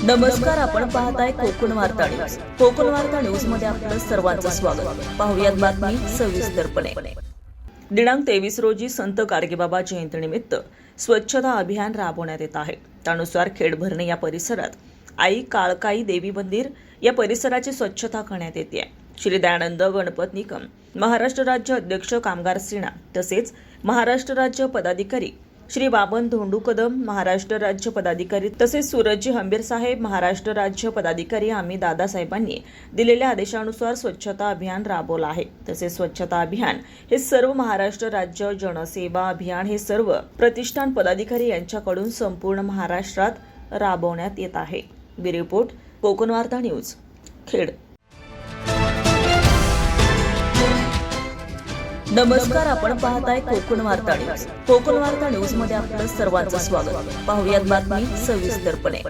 नमस्कार, आपण पाहताय कोकण वार्ता न्यूज. कोकण वार्ता न्यूज मध्ये आपलं सर्वांचं स्वागत. पाहुयात बातमी सविस्तरपणे. दिनांक 23 रोजी संत गाडगेबाबा जयंतीनिमित्त स्वच्छता अभियान राबवण्यात येत आहे. त्यानुसार खेडभरणे या परिसरात आई काळकाई देवी मंदिर या परिसराची स्वच्छता करण्यात येते. श्री दयानंद गणपत निकम, महाराष्ट्र राज्य अध्यक्ष कामगार सेना तसेच महाराष्ट्र राज्य पदाधिकारी श्री बाबन धोंडू कदम, महाराष्ट्र राज्य पदाधिकारी तसेच सूरजजी हंबीर साहेब, महाराष्ट्र राज्य पदाधिकारी आम्ही दादासाहेबांनी दिलेल्या आदेशानुसार स्वच्छता अभियान राबवलं आहे. तसेच स्वच्छता अभियान हे सर्व महाराष्ट्र राज्य जनसेवा अभियान हे सर्व प्रतिष्ठान पदाधिकारी यांच्याकडून संपूर्ण महाराष्ट्रात राबवण्यात येत आहे. ब्युरो रिपोर्ट, कोकण वार्ता न्यूज, खेड. नमस्कार, आपण पाहताय कोकण वार्ता न्यूज. कोकण वार्ता न्यूज मध्ये आपलं सर्वांचं स्वागत. पाहुयात बातमी सविस्तरपणे.